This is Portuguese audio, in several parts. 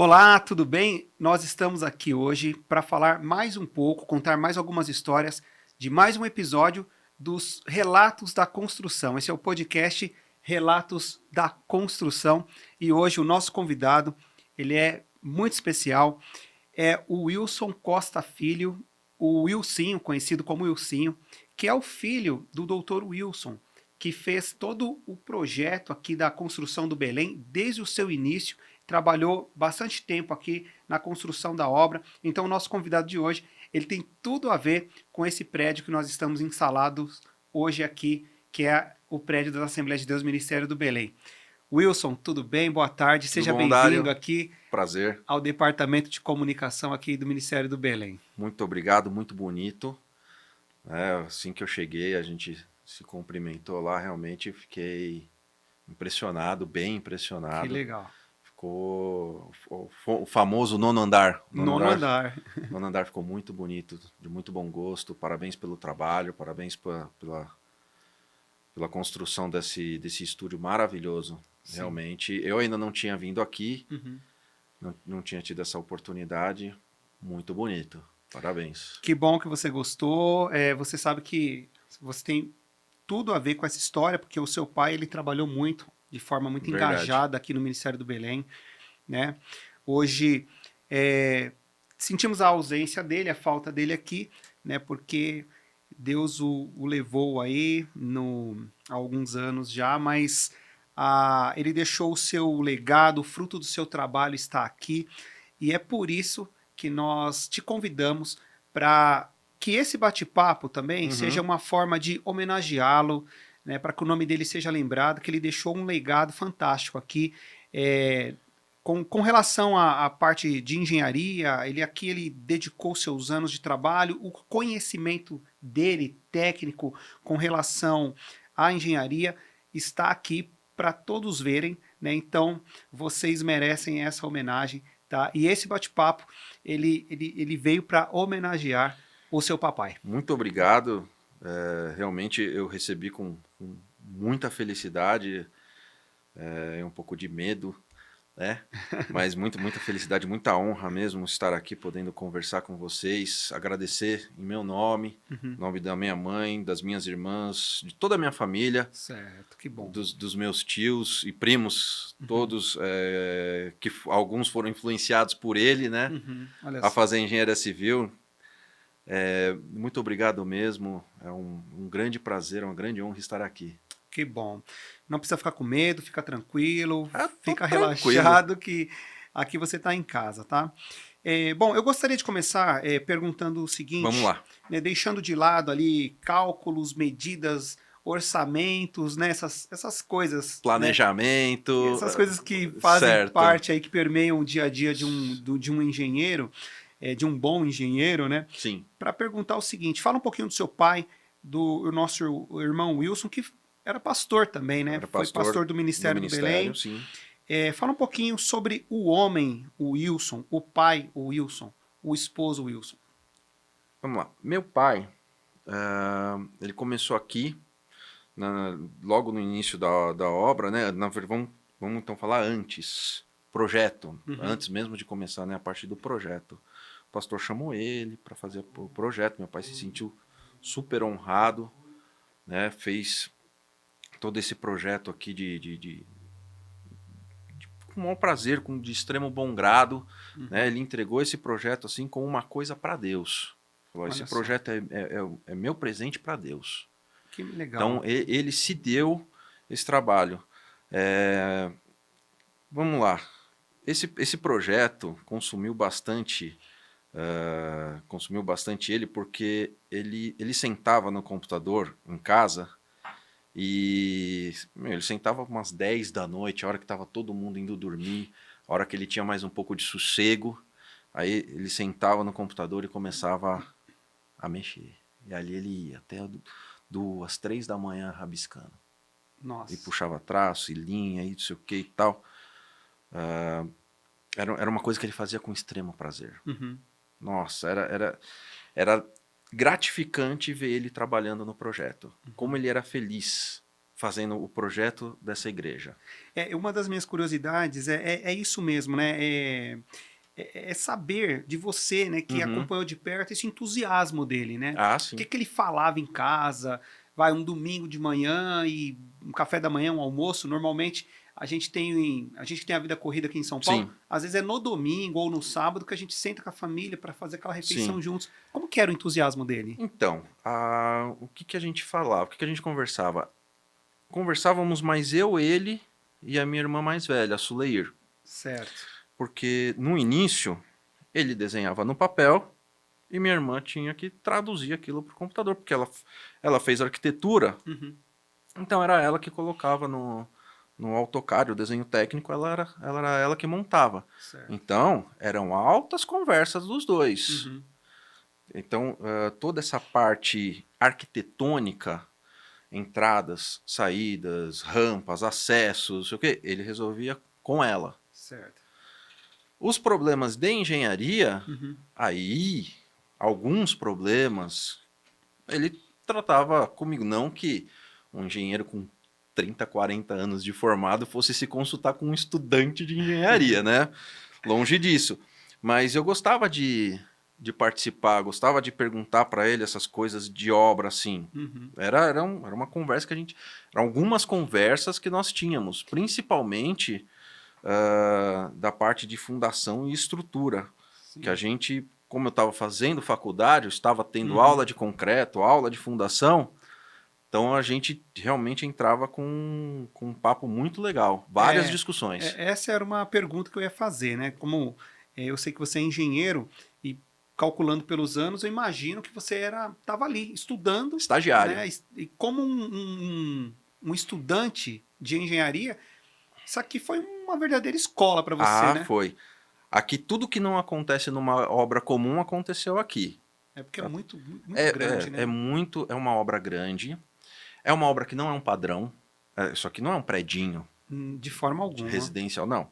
Olá, tudo bem? Nós estamos aqui hoje para falar mais um pouco, contar mais algumas histórias de mais um episódio dos Relatos da Construção. Esse é o podcast Relatos da Construção e hoje o nosso convidado, ele é muito especial, é o Wilson Costa Filho, o Wilsinho, conhecido como Wilsinho, que é o filho do Dr. Wilson, que fez todo o projeto aqui da construção do Belém desde o seu início, trabalhou bastante tempo aqui na construção da obra. Então, o nosso convidado de hoje, ele tem tudo a ver com esse prédio que nós estamos instalados hoje aqui, que é o prédio da Assembleia de Deus Ministério do Belém. Wilson, tudo bem? Boa tarde. Tudo Seja bom, bem-vindo Dário? aqui Prazer. ao Departamento de Comunicação aqui do Ministério do Belém. Muito obrigado, muito bonito. Assim que eu cheguei, a gente se cumprimentou lá, realmente fiquei impressionado, bem Que impressionado. legal. Ficou o famoso nono andar. Nono andar. Nono andar ficou muito bonito, de muito bom gosto. Parabéns pelo trabalho, parabéns pela construção desse estúdio maravilhoso. Sim. Realmente, eu ainda não tinha vindo aqui, Uhum. não tinha tido essa oportunidade. Muito bonito. Parabéns. Que bom que você gostou. Você sabe que você tem tudo a ver com essa história, porque o seu pai ele trabalhou muito, de forma muito Verdade. engajada aqui no Ministério do Belém, né? Hoje sentimos a ausência dele, a falta dele aqui, né? Porque Deus o levou aí há alguns anos já, mas ele deixou o seu legado, o fruto do seu trabalho está aqui, e é por isso que nós te convidamos para que esse bate-papo também seja uma forma de homenageá-lo, né, para que o nome dele seja lembrado, que ele deixou um legado fantástico aqui, com relação à parte de engenharia. Ele dedicou seus anos de trabalho, o conhecimento dele, técnico, com relação à engenharia, está aqui para todos verem, né? Então, vocês merecem essa homenagem, tá? E esse bate-papo, ele veio para homenagear o seu papai. Muito obrigado. Realmente eu recebi com muita felicidade, um pouco de medo, né? Mas muita felicidade, muita honra mesmo estar aqui podendo conversar com vocês, agradecer em meu nome, em nome da minha mãe, das minhas irmãs, de toda a minha família. Certo, que bom. Dos meus tios e primos, todos, que alguns foram influenciados por ele, né? Olha A só. fazer engenharia civil. Muito obrigado mesmo, é um grande prazer, uma grande honra estar aqui. Que bom. Não precisa ficar com medo, fica tranquilo, Tô fica tranquilo. relaxado que aqui você está em casa, tá? Bom, eu gostaria de começar perguntando o seguinte, Vamos lá. né, deixando de lado ali cálculos, medidas, orçamentos, né, essas coisas, né, Planejamento. essas coisas que fazem Certo. parte aí, que permeiam o dia a dia de um engenheiro, de um bom engenheiro, né? Sim. Para perguntar o seguinte, fala um pouquinho do seu pai, do nosso irmão Wilson, que era pastor também, né? Era Foi pastor do Ministério do Belém. sim. Fala um pouquinho sobre o homem, o Wilson, o pai, o Wilson, o esposo Wilson. Vamos lá. Meu pai, ele começou aqui, logo no início da obra, né? Vamos então falar antes. Projeto. Antes mesmo de começar, né, a parte do projeto. O pastor chamou ele para fazer o projeto. Meu pai se sentiu super honrado, né? Fez todo esse projeto aqui com o maior prazer, de extremo bom grado, né? Ele entregou esse projeto assim como uma coisa para Deus. Falou, esse projeto é meu presente para Deus. Que legal. Então ele se deu esse trabalho. Vamos lá. Esse projeto consumiu bastante ele, porque ele sentava no computador em casa e ele sentava umas 10 da noite, a hora que estava todo mundo indo dormir, a hora que ele tinha mais um pouco de sossego, aí ele sentava no computador e começava a mexer. E ali ele ia até 2, 3 da manhã rabiscando. Nossa. E puxava traço e linha e não sei o que e tal. Era uma coisa que ele fazia com extremo prazer. Nossa, era gratificante ver ele trabalhando no projeto. Como ele era feliz fazendo o projeto dessa igreja. Uma das minhas curiosidades é isso mesmo, né? É saber de você, né, que Uhum. acompanhou de perto esse entusiasmo dele, né? Ah, O que sim. que ele falava em casa, vai um domingo de manhã e um café da manhã, um almoço, normalmente a gente que tem a vida corrida aqui em São Paulo, Sim, às vezes é no domingo ou no sábado que a gente senta com a família para fazer aquela sim. refeição juntos. Como que era o entusiasmo dele? Então, o que que a gente falava? O que que a gente conversava? Conversávamos mais eu, ele e a minha irmã mais velha, a Suleir. Certo. Porque no início ele desenhava no papel e minha irmã tinha que traduzir aquilo para o computador, porque ela fez arquitetura, Uhum. então era ela que colocava no AutoCAD, o desenho técnico, ela era ela que montava. Certo. Então, eram altas conversas dos dois. Uhum. Então, toda essa parte arquitetônica, entradas, saídas, rampas, acessos, não sei o quê, ele resolvia com ela. Certo. Os problemas de engenharia, Uhum. aí, alguns problemas, ele tratava comigo. Não que um engenheiro com 30, 40 anos de formado fosse se consultar com um estudante de engenharia, né? Longe disso. Mas eu gostava de participar, gostava de perguntar para ele essas coisas de obra, assim. Uhum. Era uma conversa que a gente. Eram algumas conversas que nós tínhamos, principalmente da parte de fundação e estrutura. Que a Sim. gente, como eu estava fazendo faculdade, eu estava tendo Uhum. aula de concreto, aula de fundação, então a gente realmente entrava com um papo muito legal, várias É, discussões. essa era uma pergunta que eu ia fazer, né? Como eu sei que você é engenheiro e calculando pelos anos, eu imagino que você estava ali estudando, Estagiário. né? E como um estudante de engenharia, isso aqui foi uma verdadeira escola para você, Ah, né? foi. Aqui tudo que não acontece numa obra comum aconteceu aqui. É porque é Tá? muito grande, É né? muito, é uma obra grande, é uma obra que não é um padrão, isso aqui não é um predinho De forma de alguma. residencial, não.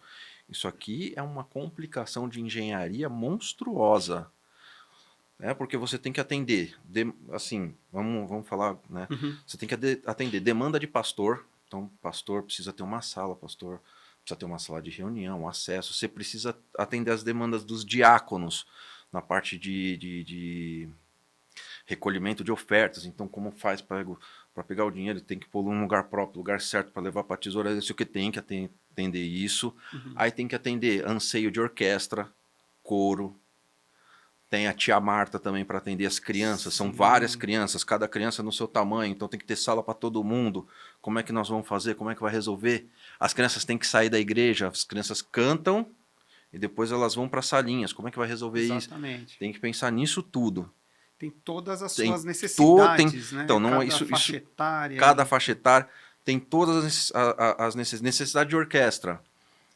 Isso aqui é uma complicação de engenharia monstruosa, né? Porque você tem que atender, assim, vamos falar, né? Uhum. Você tem que atender demanda de pastor, então pastor precisa ter uma sala, pastor precisa ter uma sala de reunião, acesso. Você precisa atender as demandas dos diáconos na parte de recolhimento de ofertas. Então, como faz para pegar o dinheiro? Tem que pôr num lugar próprio, lugar certo para levar para a tesoura. Isso que tem que atender isso. Uhum. Aí tem que atender anseio de orquestra, coro. Tem a tia Marta também para atender as crianças. São várias Sim. crianças, cada criança no seu tamanho. Então tem que ter sala para todo mundo. Como é que nós vamos fazer? Como é que vai resolver? As crianças têm que sair da igreja. As crianças cantam e depois elas vão para salinhas. Como é que vai resolver isso? Exatamente. Tem que pensar nisso tudo. Tem todas as Tem suas tem necessidades, né? então não Cada isso faixa etária cada e faixa etária tem todas as necessidades de orquestra.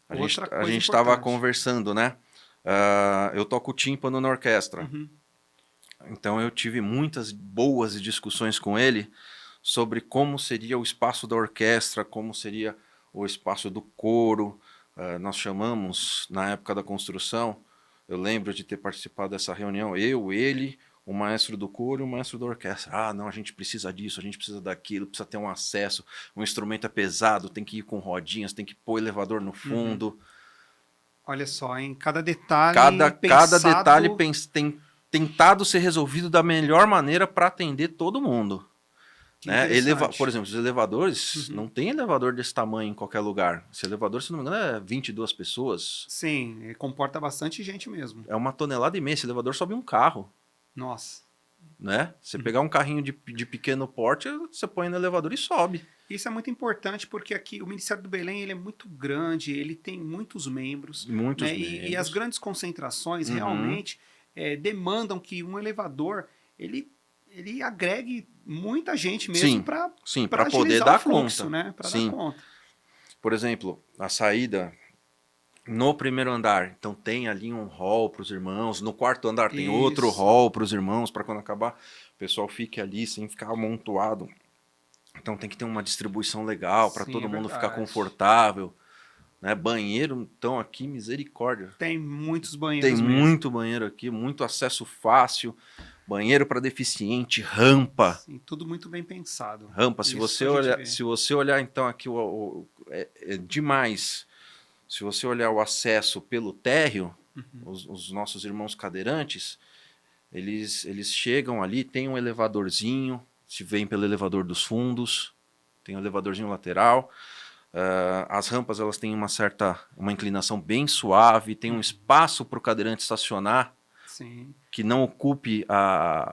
outra A coisa gente estava importante. conversando, né? Eu toco tímpano na orquestra. Uhum. Então eu tive muitas boas discussões com ele sobre como seria o espaço da orquestra, como seria o espaço do coro. Nós chamamos, na época da construção, eu lembro de ter participado dessa reunião, eu, ele, o maestro do coro e o maestro da orquestra. Ah, não, a gente precisa disso, a gente precisa daquilo, precisa ter um acesso, o instrumento é pesado, tem que ir com rodinhas, tem que pôr elevador no Uhum. fundo. Olha só, em cada detalhe Cada detalhe pensado. tem tentado ser resolvido da melhor maneira para atender todo mundo. Que Né? Por interessante. exemplo, os elevadores, Uhum. não tem elevador desse tamanho em qualquer lugar. Esse elevador, se não me engano, é 22 pessoas. Sim, comporta bastante gente mesmo. É 1,5 tonelada. Esse elevador sobe um carro. Nossa. Né? Você Uhum. pegar um carrinho de pequeno porte, você põe no elevador e sobe. Isso é muito importante porque aqui o Ministério do Belém ele é muito grande, ele tem muitos membros, Muitos né? E as membros. grandes concentrações Uhum. realmente demandam que um elevador ele agregue muita gente mesmo Sim, para sim, para para poder agilizar o dar fluxo, conta. né? Para dar Sim. conta. Por exemplo, a saída no primeiro andar. Então tem ali um hall para os irmãos. No quarto andar tem outro Isso. hall para os irmãos, para quando acabar o pessoal fique ali sem ficar amontoado. Então tem que ter uma distribuição legal para Sim, é todo mundo ficar verdade. confortável. Né? Banheiro, então aqui, misericórdia. Tem muitos Tem banheiros mesmo. muito banheiro aqui, muito acesso fácil. banheiro para deficiente, rampa. Sim, tudo muito bem pensado. Rampa, se Isso você a gente olhar, vê. se você olhar então aqui é demais. Se você olhar o acesso pelo térreo, os nossos irmãos cadeirantes, eles chegam ali, tem um elevadorzinho, se vem pelo elevador dos fundos, tem um elevadorzinho lateral. As rampas elas têm uma inclinação bem suave, tem um espaço para o cadeirante estacionar, Sim. que não ocupe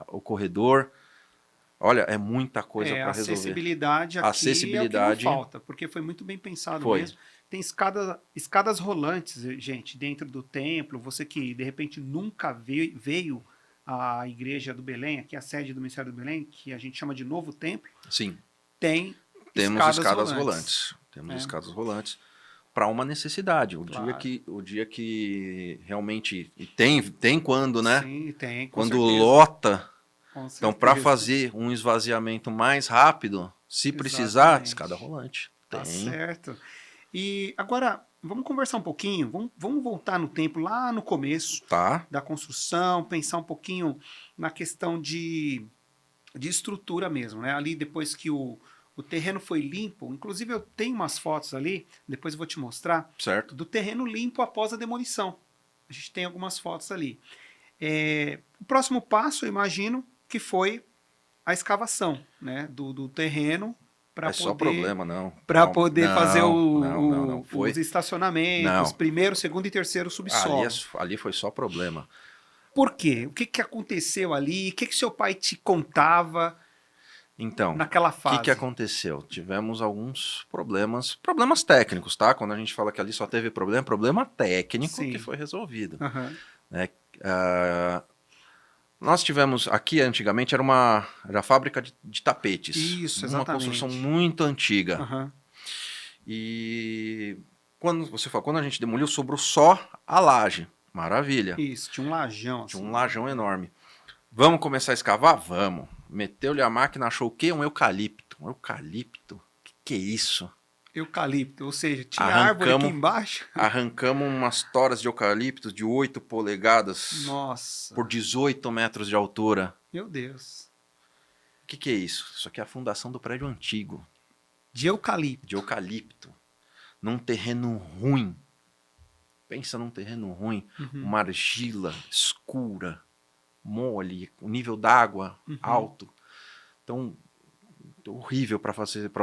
o corredor. Olha, é muita coisa para A resolver. acessibilidade aqui Acessibilidade. é o que não falta, porque foi muito bem pensado Foi. mesmo. Tem escadas rolantes, gente, dentro do templo. Você que, de repente, nunca veio à igreja do Belém, aqui a sede do Ministério do Belém, que a gente chama de Novo Templo, Sim. tem Temos escadas rolantes. rolantes. Temos É. escadas rolantes para uma necessidade. Claro. O dia que realmente tem quando, né? Sim, tem. Com Quando certeza. lota. Com Então, para certeza. fazer um esvaziamento mais rápido, se precisar, Exatamente. escada rolante. Tá Tem. certo. E agora, vamos conversar um pouquinho, vamos voltar no tempo, lá no começo Tá. da construção, pensar um pouquinho na questão de estrutura mesmo, né? Ali depois que o terreno foi limpo, inclusive eu tenho umas fotos ali, depois eu vou te mostrar, Certo. do terreno limpo após a demolição. A gente tem algumas fotos ali. O próximo passo, eu imagino, que foi a escavação, né? Do terreno para É só poder problema, não. para Não, poder fazer não. Foi. os estacionamentos, Não. primeiro, segundo e terceiro subsolo. Ali foi só problema. Por quê? O que, que aconteceu ali? O que, que seu pai te contava Então, naquela o fase? que aconteceu? Tivemos alguns problemas técnicos, tá? Quando a gente fala que ali só teve problema técnico Sim. que foi resolvido. Uhum. Né? Nós tivemos aqui antigamente era a fábrica de tapetes. Isso, uma exatamente. construção muito antiga. Uhum. E quando a gente demoliu, sobrou só a laje. Maravilha. Isso, tinha um lajão. Tinha Assim. um lajão enorme. Vamos começar a escavar? Vamos. Meteu-lhe a máquina, achou o quê? Um eucalipto. Um eucalipto? Que é isso? Eucalipto, ou seja, tinha árvore aqui embaixo. Arrancamos umas toras de eucalipto de 8 polegadas. Nossa. Por 18 metros de altura. Meu Deus. O que é isso? Isso aqui é a fundação do prédio antigo. De eucalipto. De eucalipto. Num terreno ruim. Pensa num terreno ruim. Uma argila escura, mole, o nível d'água alto. Então, horrível para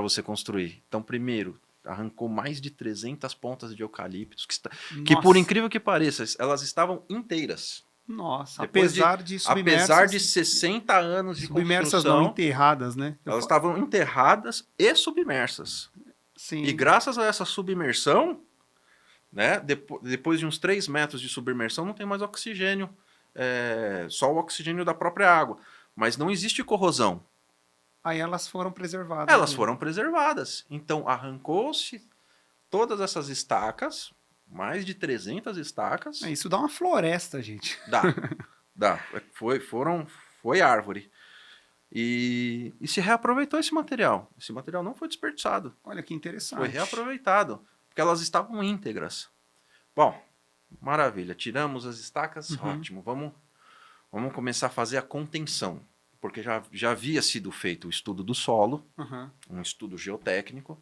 você construir. Então, primeiro, arrancou mais de 300 pontas de eucaliptos, que por incrível que pareça, elas estavam inteiras. Nossa, Depois apesar de submersas. Apesar de 60 anos de submersas construção. Não enterradas, né? Elas estavam enterradas e submersas. Sim. E graças a essa submersão, né, depois de uns 3 metros de submersão, não tem mais oxigênio. Só o oxigênio da própria água. Mas não existe corrosão. Aí elas foram preservadas. Elas foram preservadas. Então, arrancou-se todas essas estacas, mais de 300 estacas. Isso dá uma floresta, gente. Dá. Foi árvore. E se reaproveitou esse material. Esse material não foi desperdiçado. Olha que interessante. Foi reaproveitado, porque elas estavam íntegras. Bom, maravilha. Tiramos as estacas, ótimo. Vamos começar a fazer a contenção. Porque já havia sido feito o estudo do solo, um estudo geotécnico,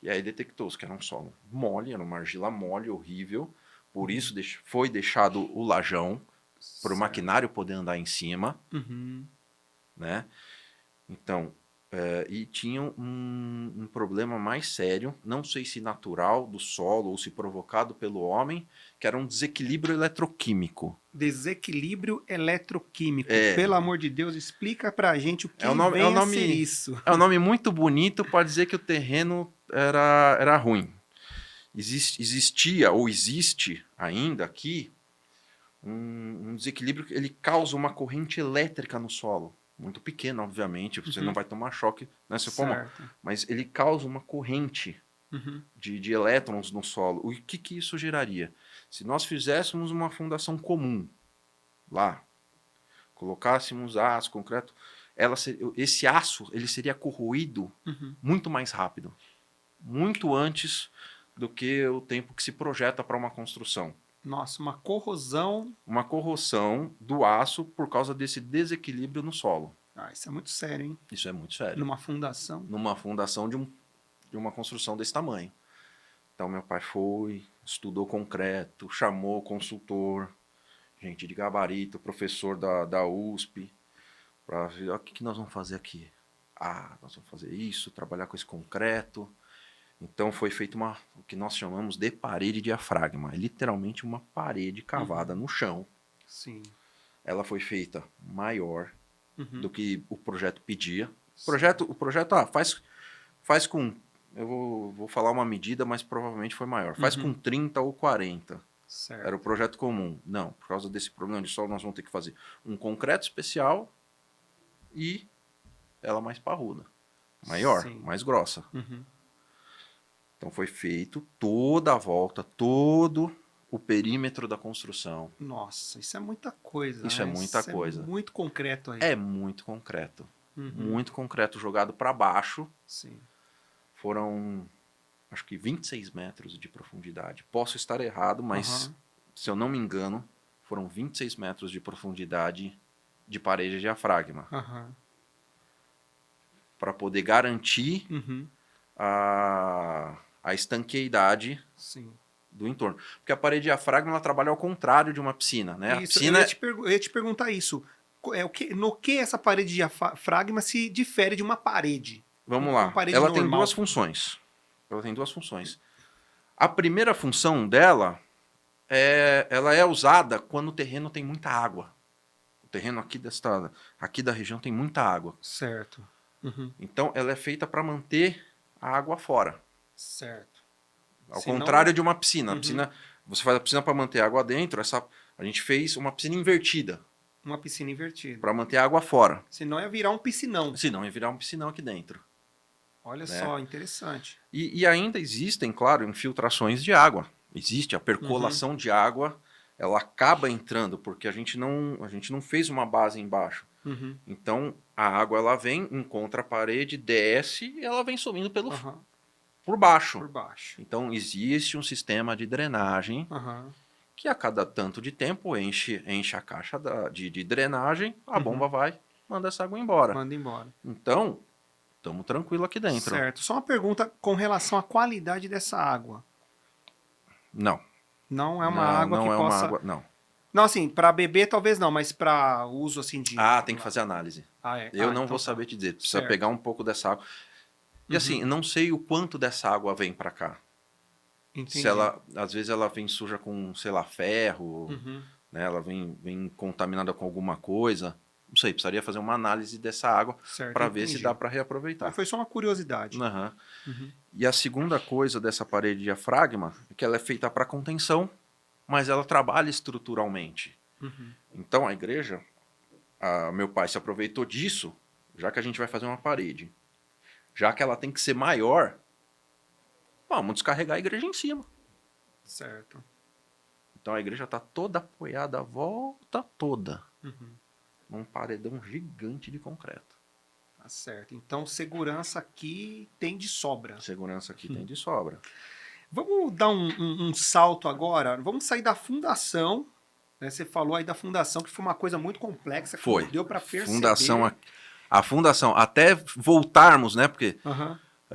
e aí detectou-se que era um solo mole, era uma argila mole, horrível, por isso foi deixado o lajão, para o maquinário poder andar em cima, né? Então, e tinha um problema mais sério, não sei se natural do solo ou se provocado pelo homem, que era um desequilíbrio eletroquímico. Desequilíbrio eletroquímico. Pelo amor de Deus, explica pra gente o que vem a ser isso. É um nome muito bonito para dizer que o terreno era ruim. Existia ou existe ainda aqui um desequilíbrio que ele causa uma corrente elétrica no solo. Muito pequena, obviamente, você não vai tomar choque nessa forma, mas ele causa uma corrente de elétrons no solo. O que isso geraria? Se nós fizéssemos uma fundação comum lá, colocássemos aço, concreto, esse aço ele seria corroído muito mais rápido, muito antes do que o tempo que se projeta para uma construção. Nossa, uma corrosão. Uma corrosão do aço por causa desse desequilíbrio no solo. Ah, isso é muito sério, hein? Isso é muito sério. Numa fundação. Numa fundação de uma construção desse tamanho. Então meu pai foi, estudou concreto, chamou o consultor, gente de gabarito, professor da USP, para ver o que nós vamos fazer aqui. Ah, nós vamos fazer isso, trabalhar com esse concreto. Então foi feito o que nós chamamos de parede diafragma. É literalmente uma parede cavada no chão. Sim. Ela foi feita maior do que o projeto pedia. O projeto faz com... Eu vou falar uma medida, mas provavelmente foi maior. Faz com 30 ou 40. Certo. Era o projeto comum. Não, por causa desse problema de solo, nós vamos ter que fazer um concreto especial e ela mais parruda. Maior, Sim. mais grossa. Então foi feito toda a volta, todo o perímetro da construção. Nossa, isso é muita coisa. Isso é muita coisa. É muito concreto aí. É muito concreto. Muito concreto jogado para baixo. Sim. Foram, acho que 26 metros de profundidade. Posso estar errado, mas se eu não me engano, foram 26 metros de profundidade de parede de diafragma. Para poder garantir a estanqueidade do entorno. Porque a parede de diafragma ela trabalha ao contrário de uma piscina, né? Isso, a piscina... eu ia te perguntar isso. No que essa parede de diafragma se difere de uma parede? Vamos lá. Ela tem duas funções. A primeira função dela ela é usada quando o terreno tem muita água. O terreno aqui da região tem muita água. Certo. Então ela é feita para manter a água fora. Certo. Ao contrário de uma piscina. A piscina, você faz a piscina para manter a água dentro. A gente fez uma piscina invertida. Uma piscina invertida. Para manter a água fora. Senão ia virar um piscinão. Senão ia virar um piscinão aqui dentro. Olha só, interessante. E ainda existem, claro, infiltrações de água. Existe a percolação de água, ela acaba entrando, porque a gente não fez uma base embaixo. Então, a água ela vem, encontra a parede, desce e ela vem subindo por baixo. Por baixo. Então, existe um sistema de drenagem que a cada tanto de tempo enche a caixa de drenagem, a bomba vai, manda essa água embora. Manda embora. Então... estamos tranquilos aqui dentro. Certo. Só uma pergunta com relação à qualidade dessa água. Não. Não é uma água que possa... Uma água, não. Não, assim, para beber talvez não, mas para uso assim de... tem que fazer análise. Eu não então vou saber te dizer. Precisa pegar um pouco dessa água. E assim, não sei o quanto dessa água vem para cá. Entendi. Se às vezes ela vem suja com, sei lá, ferro, né? Ela vem contaminada com alguma coisa. Não sei, precisaria fazer uma análise dessa água para ver se dá para reaproveitar. Mas foi só uma curiosidade. E a segunda coisa dessa parede de diafragma é que ela é feita para contenção, mas ela trabalha estruturalmente. Então a igreja, meu pai se aproveitou disso, já que a gente vai fazer uma parede. Já que ela tem que ser maior, vamos descarregar a igreja em cima. Certo. Então a igreja está toda apoiada, a volta toda. Num paredão gigante de concreto. Tá certo. Então, segurança aqui tem de sobra. Segurança aqui tem de sobra. Vamos dar um salto agora. Vamos sair da fundação. Né? Você falou aí da fundação, que foi uma coisa muito complexa. Que Foi. Deu para perceber. A fundação, até voltarmos, né? Porque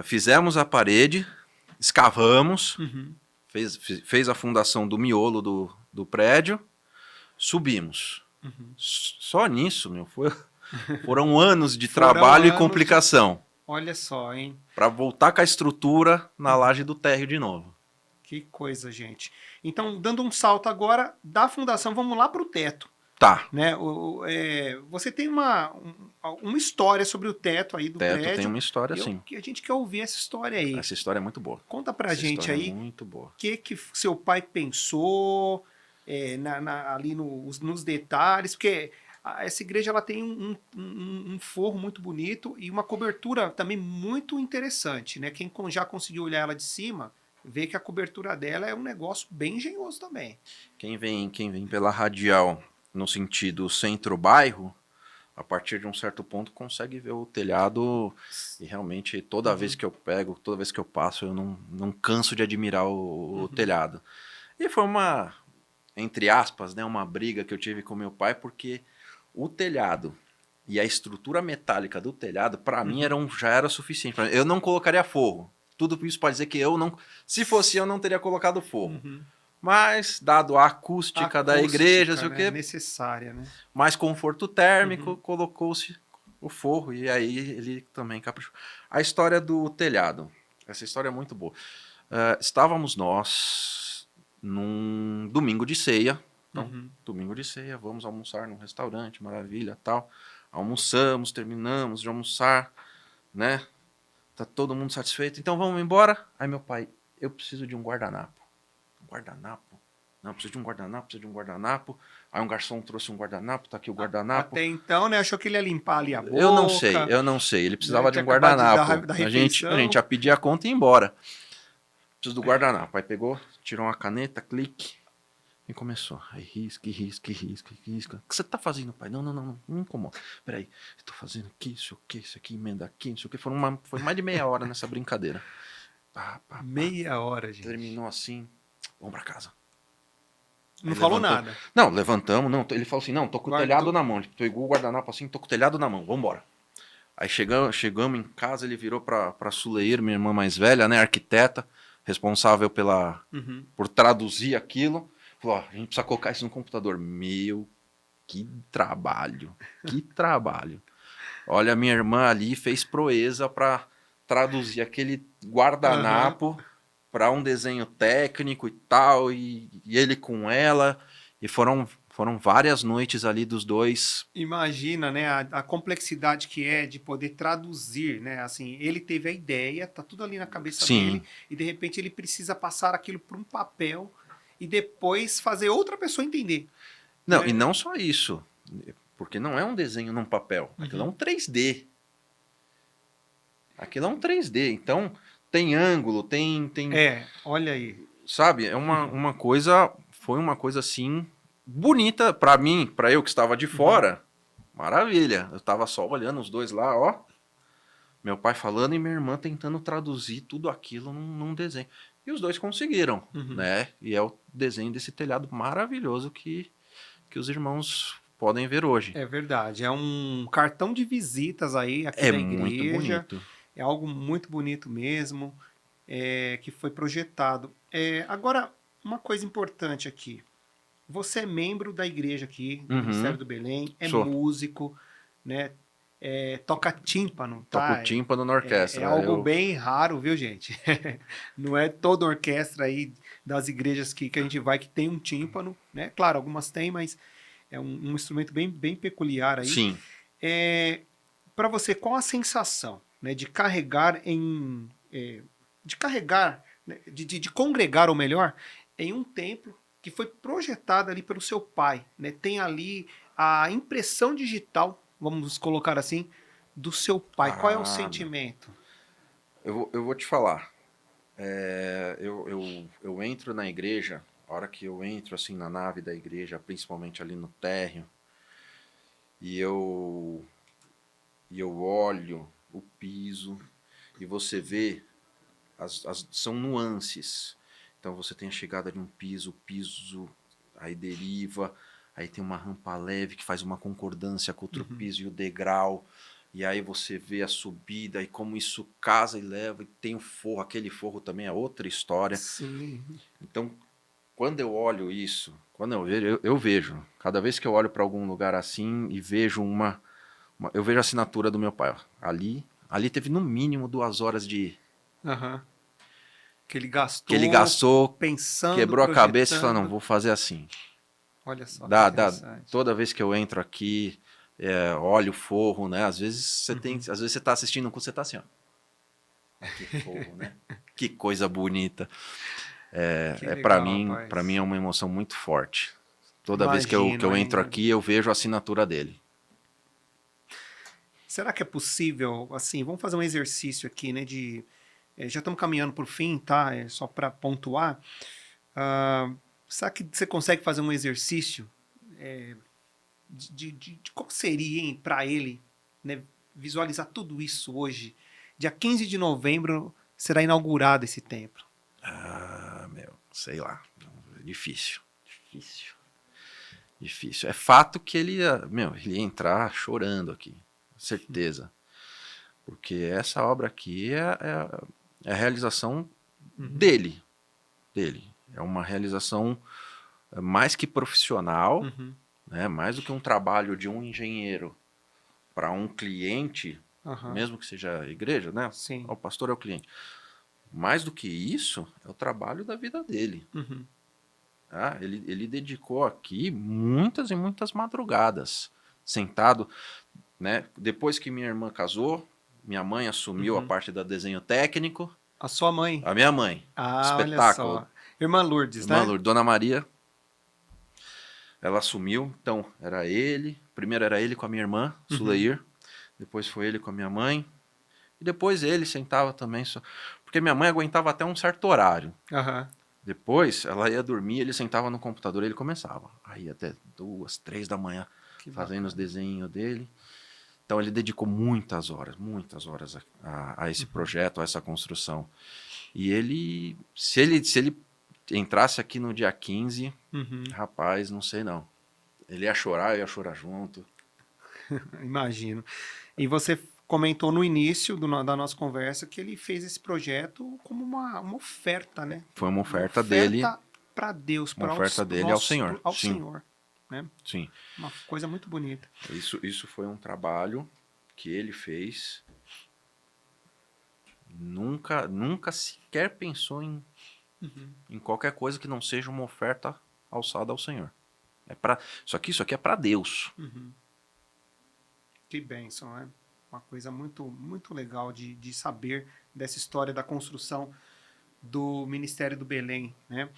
fizemos a parede, escavamos, fez a fundação do miolo do prédio, subimos. Só nisso, foram anos de trabalho e complicação. Olha só, hein? Para voltar com a estrutura na laje do térreo de novo. Que coisa, gente. Então, dando um salto agora da fundação, vamos lá para o teto. Tá. Né? Você tem uma história sobre o teto aí do prédio. Tem uma história, sim. A gente quer ouvir essa história aí. Essa história é muito boa. Conta pra gente aí. Muito boa. O que seu pai pensou ali nos detalhes, porque essa igreja ela tem um forro muito bonito e uma cobertura também muito interessante, né? Quem já conseguiu olhar ela de cima, vê que a cobertura dela é um negócio bem engenhoso também. Quem vem pela radial no sentido centro-bairro, a partir de um certo ponto consegue ver o telhado e realmente toda vez que eu pego, toda vez que eu passo, eu não canso de admirar o telhado. E foi uma entre aspas, né, uma briga que eu tive com meu pai, porque o telhado e a estrutura metálica do telhado, para mim, já era suficiente. Eu não colocaria forro. Tudo isso pode dizer que eu não... Se fosse eu, não teria colocado forro. Mas, dado a acústica da igreja, sei o né? quê, Necessária, né? mais conforto térmico, colocou-se o forro e aí ele também caprichou. A história do telhado. Essa história é muito boa. Estávamos nós num domingo de ceia. Então, domingo de ceia, vamos almoçar num restaurante, maravilha, tal. Almoçamos, terminamos de almoçar, né? Tá todo mundo satisfeito. Então vamos embora. Aí meu pai, eu preciso de um guardanapo. Um guardanapo? Não, preciso de um guardanapo, preciso de um guardanapo. Aí um garçom trouxe um guardanapo, tá aqui o guardanapo. Até então, né? Achou que ele ia limpar ali a boca. Eu não sei. Ele precisava né, de um tinha acabado de guardanapo. dar A gente ia pedir a conta e ir embora. Preciso do guardanapo. Aí pegou, tirou uma caneta, clique. E começou. Aí risca. O que você tá fazendo, pai? Não me incomoda. Peraí, eu tô fazendo aqui, isso aqui, emenda aqui, não sei o que. Foi mais de meia hora nessa brincadeira. Meia hora, gente. Terminou assim, vamos pra casa. Não falou nada. Não, levantamos, não. Ele falou assim, não, tô com o telhado na mão. Ele pegou o guardanapo assim, tô com o telhado na mão, vambora. Aí chegamos em casa, ele virou pra Suleir, minha irmã mais velha, né, arquiteta, responsável por traduzir aquilo. Falou, ó, a gente precisa colocar isso no computador. Meu, que trabalho. Olha, minha irmã ali fez proeza para traduzir aquele guardanapo para um desenho técnico e tal, e ele com ela. E foram várias noites ali dos dois. Imagina, né, a complexidade que é de poder traduzir, né? Assim, ele teve a ideia, tá tudo ali na cabeça dele, e de repente ele precisa passar aquilo para um papel e depois fazer outra pessoa entender. Não, e não só isso, porque não é um desenho num papel, aquilo é um 3D. Aquilo é um 3D, então tem ângulo, tem... olha aí. Sabe, é uma coisa, foi uma coisa assim, bonita pra mim, pra eu que estava de fora, maravilha. Eu tava só olhando os dois lá, ó, meu pai falando e minha irmã tentando traduzir tudo aquilo num desenho. E os dois conseguiram, né? E é o desenho desse telhado maravilhoso que os irmãos podem ver hoje. É verdade, é um cartão de visitas aí aqui da igreja. Muito bonito. É algo muito bonito mesmo, que foi projetado. Agora, uma coisa importante aqui. Você é membro da igreja aqui, do Ministério do Belém, Sou. músico, né? Toca tímpano, tá? Toca o tímpano na orquestra. É algo bem raro, viu, gente? Não é toda orquestra aí das igrejas que a gente vai que tem um tímpano, né? Claro, algumas têm, mas é um instrumento bem peculiar aí. Sim. Para você, qual a sensação, né, de carregar de congregar, ou melhor, em um templo que foi projetado ali pelo seu pai, né? Tem ali a impressão digital, vamos colocar assim, do seu pai. Qual é o sentimento? Eu vou te falar. Eu entro na igreja, a hora que eu entro assim na nave da igreja, principalmente ali no térreo, e eu olho o piso e você vê são nuances. Então você tem a chegada de um piso, o piso aí deriva, aí tem uma rampa leve que faz uma concordância com outro piso e o degrau, e aí você vê a subida e como isso casa e leva, e tem o forro, aquele forro também é outra história. Sim. Então, quando eu olho isso, quando eu vejo, cada vez que eu olho para algum lugar assim e vejo eu vejo a assinatura do meu pai. Ó. Ali teve no mínimo 2 horas de... Que ele gastou pensando, quebrou a cabeça e falou, não, vou fazer assim. Olha só, toda vez que eu entro aqui, olho o forro, né? Às vezes você tá assistindo um curso, você tá assim, ó. Que forro, né? Que coisa bonita. Para mim é uma emoção muito forte. Toda vez que eu entro aqui, eu vejo a assinatura dele. Será que é possível, assim, vamos fazer um exercício aqui, né, já estamos caminhando para o fim, tá? Só para pontuar. Será que você consegue fazer um exercício de como seria para ele, né, visualizar tudo isso hoje? Dia 15 de novembro será inaugurado esse templo. Sei lá. Difícil. difícil. Difícil. É fato que ele ia entrar chorando aqui, certeza. Porque essa obra aqui é a realização dele. É uma realização mais que profissional, né? Mais do que um trabalho de um engenheiro para um cliente, mesmo que seja a igreja, né? Sim. O pastor é o cliente. Mais do que isso, é o trabalho da vida dele. Tá? Ele dedicou aqui muitas e muitas madrugadas, sentado, né? Depois que minha irmã casou, minha mãe assumiu a parte do desenho técnico. A sua mãe? A minha mãe. Olha Espetáculo. só. Irmã Lourdes, Irmã né? Lourdes, Dona Maria. Ela assumiu, então era ele. Primeiro era ele com a minha irmã, Suleir. Depois foi ele com a minha mãe. E depois ele sentava também. Porque minha mãe aguentava até um certo horário. Depois ela ia dormir, ele sentava no computador e ele começava. Aí até 2, 3 da manhã, fazendo os desenhos dele. Então ele dedicou muitas horas a esse projeto, a essa construção. E ele, se ele entrasse aqui no dia 15, rapaz, não sei não. Ele ia chorar, eu ia chorar junto. Imagino. E você comentou no início da nossa conversa que ele fez esse projeto como uma oferta, né? Foi uma oferta dele. Para Deus, uma oferta dele ao Senhor. Ao Senhor, né? Sim. Uma coisa muito bonita. Isso foi um trabalho que ele fez. Nunca sequer pensou em qualquer coisa que não seja uma oferta alçada ao Senhor. Isso aqui é para Deus. Que bênção, né? Uma coisa muito, muito legal de saber dessa história da construção do Ministério do Belém, né?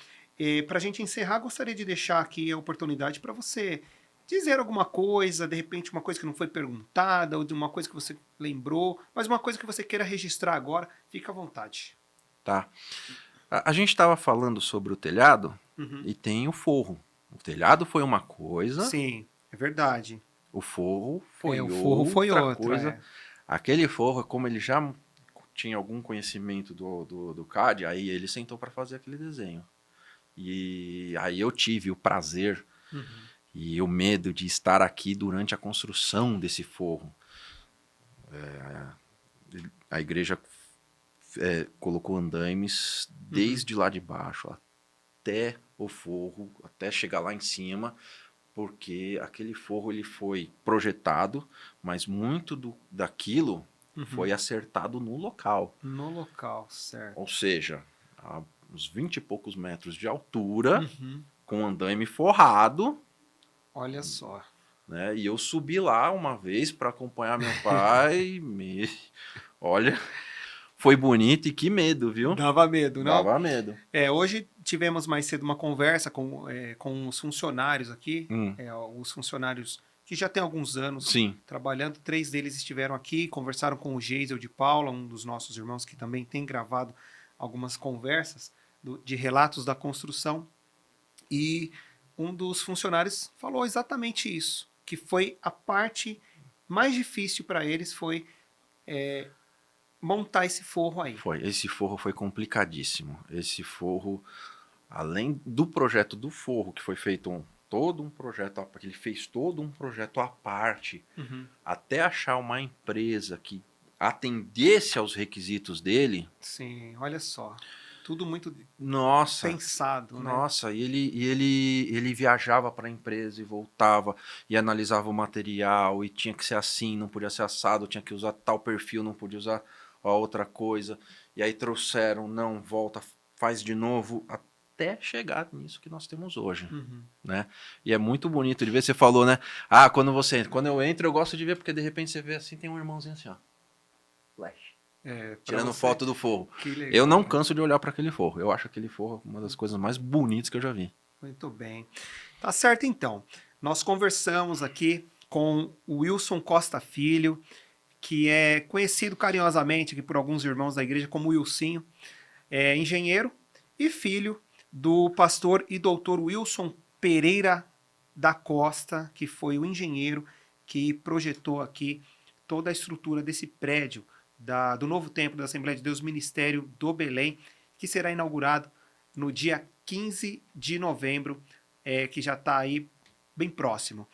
Para a gente encerrar, gostaria de deixar aqui a oportunidade para você dizer alguma coisa, de repente uma coisa que não foi perguntada, ou de uma coisa que você lembrou, mas uma coisa que você queira registrar agora, fica à vontade. Tá. A gente estava falando sobre o telhado e tem o forro. O telhado foi uma coisa. Sim, é verdade. O forro foi outra coisa. Aquele forro, como ele já tinha algum conhecimento do CAD, aí ele sentou para fazer aquele desenho. E aí eu tive o prazer e o medo de estar aqui durante a construção desse forro. A igreja colocou andaimes desde lá de baixo até o forro, até chegar lá em cima, porque aquele forro ele foi projetado, mas muito daquilo foi acertado no local. No local, certo. Ou seja, a uns 20 e poucos metros de altura, com andaime forrado. Olha só. Né? E eu subi lá uma vez para acompanhar meu pai. Olha, foi bonito e que medo, viu? Dava medo, não? Dava medo. Hoje tivemos mais cedo uma conversa com os funcionários aqui, os funcionários que já tem alguns anos trabalhando. 3 deles estiveram aqui, conversaram com o Geisel de Paula, um dos nossos irmãos que também tem gravado algumas conversas de relatos da construção. E um dos funcionários falou exatamente isso, que foi a parte mais difícil para eles, foi montar esse forro aí. Esse forro foi complicadíssimo. Esse forro, além do projeto do forro, que foi feito todo um projeto, ele fez todo um projeto à parte, até achar uma empresa que atendesse aos requisitos dele. Sim, olha só. Tudo muito pensado, né? Nossa, e ele viajava para a empresa e voltava e analisava o material e tinha que ser assim, não podia ser assado, tinha que usar tal perfil, não podia usar a outra coisa. E aí trouxeram, não, volta, faz de novo, até chegar nisso que nós temos hoje, né? E é muito bonito de ver, você falou, né? Quando eu entro, eu gosto de ver, porque de repente você vê assim, tem um irmãozinho assim, ó. Flash. Tirando foto do forro. Legal, eu não canso de olhar para aquele forro. Eu acho aquele forro uma das coisas mais bonitas que eu já vi. Muito bem. Tá certo, então. Nós conversamos aqui com o Wilson Costa Filho, que é conhecido carinhosamente aqui por alguns irmãos da igreja como Wilsinho. É engenheiro e filho do pastor e doutor Wilson Pereira da Costa, que foi o engenheiro que projetou aqui toda a estrutura desse prédio do Novo Templo da Assembleia de Deus, Ministério do Belém, que será inaugurado no dia 15 de novembro que já está aí bem próximo.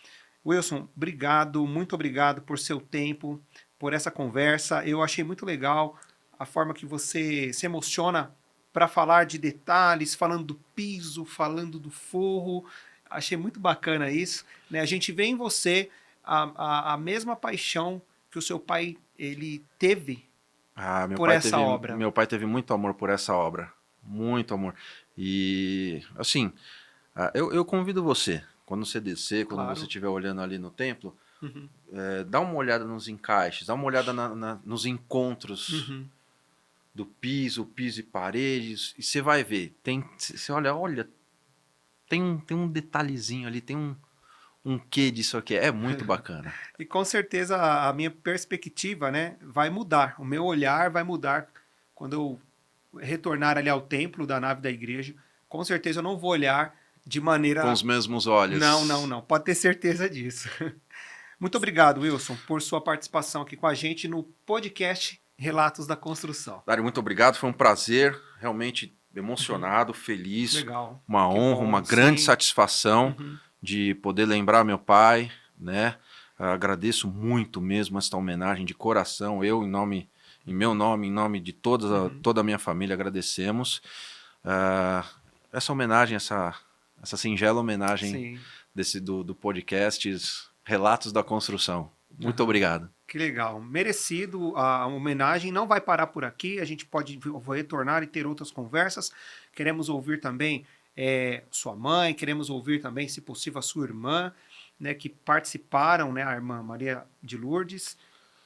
Wilson, obrigado, muito obrigado por seu tempo, por essa conversa. Eu achei muito legal a forma que você se emociona para falar de detalhes, falando do piso, falando do forro. Achei muito bacana isso, né? A gente vê em você a mesma paixão que o seu pai ele teve Ah, por essa obra. meu pai teve muito amor por essa obra, muito amor. E assim, eu convido você, quando você descer, quando você Claro. estiver olhando ali no templo, Uhum, dá uma olhada nos encaixes, dá uma olhada nos encontros uhum. do piso e paredes, e você vai ver. Você olha, tem um detalhezinho ali, tem um quê disso aqui. É muito bacana. E com certeza a minha perspectiva, né, vai mudar. O meu olhar vai mudar quando eu retornar ali ao templo da nave da igreja. Com certeza eu não vou olhar de Com maneira. os mesmos Não, não, olhos. não. Pode ter certeza disso. Muito obrigado, Wilson, por sua participação aqui com a gente no podcast Relatos da Construção. Dário, muito obrigado. Foi um prazer, realmente Uhum. emocionado, feliz, Legal. uma Que honra, uma bom, grande sim. satisfação Uhum. de poder lembrar meu pai, né? Agradeço muito mesmo esta homenagem de coração. Eu, em meu nome, em nome de Uhum. toda a minha família, agradecemos. Essa homenagem, essa singela homenagem Sim. do podcast Relatos da Construção. Muito Aham. obrigado. Que legal. Merecido a homenagem. Não vai parar por aqui. A gente pode retornar e ter outras conversas. Queremos ouvir também sua mãe, queremos ouvir também, se possível, a sua irmã, né, que participaram, né, a irmã Maria de Lourdes,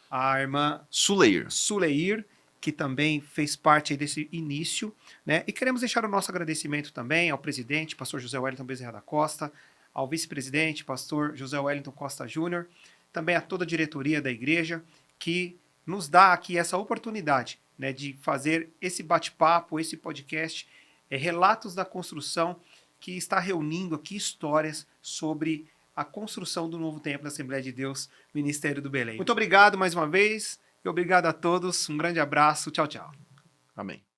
a irmã Suleir. Suleir, que também fez parte aí desse início, né? E queremos deixar o nosso agradecimento também ao presidente, pastor José Wellington Bezerra da Costa, ao vice-presidente, pastor José Wellington Costa Júnior, também a toda a diretoria da igreja, que nos dá aqui essa oportunidade, né, de fazer esse bate-papo, esse podcast, Relatos da Construção, que está reunindo aqui histórias sobre a construção do novo templo da Assembleia de Deus, Ministério do Belém. Muito obrigado mais uma vez e obrigado a todos. Um grande abraço. Tchau, tchau. Amém.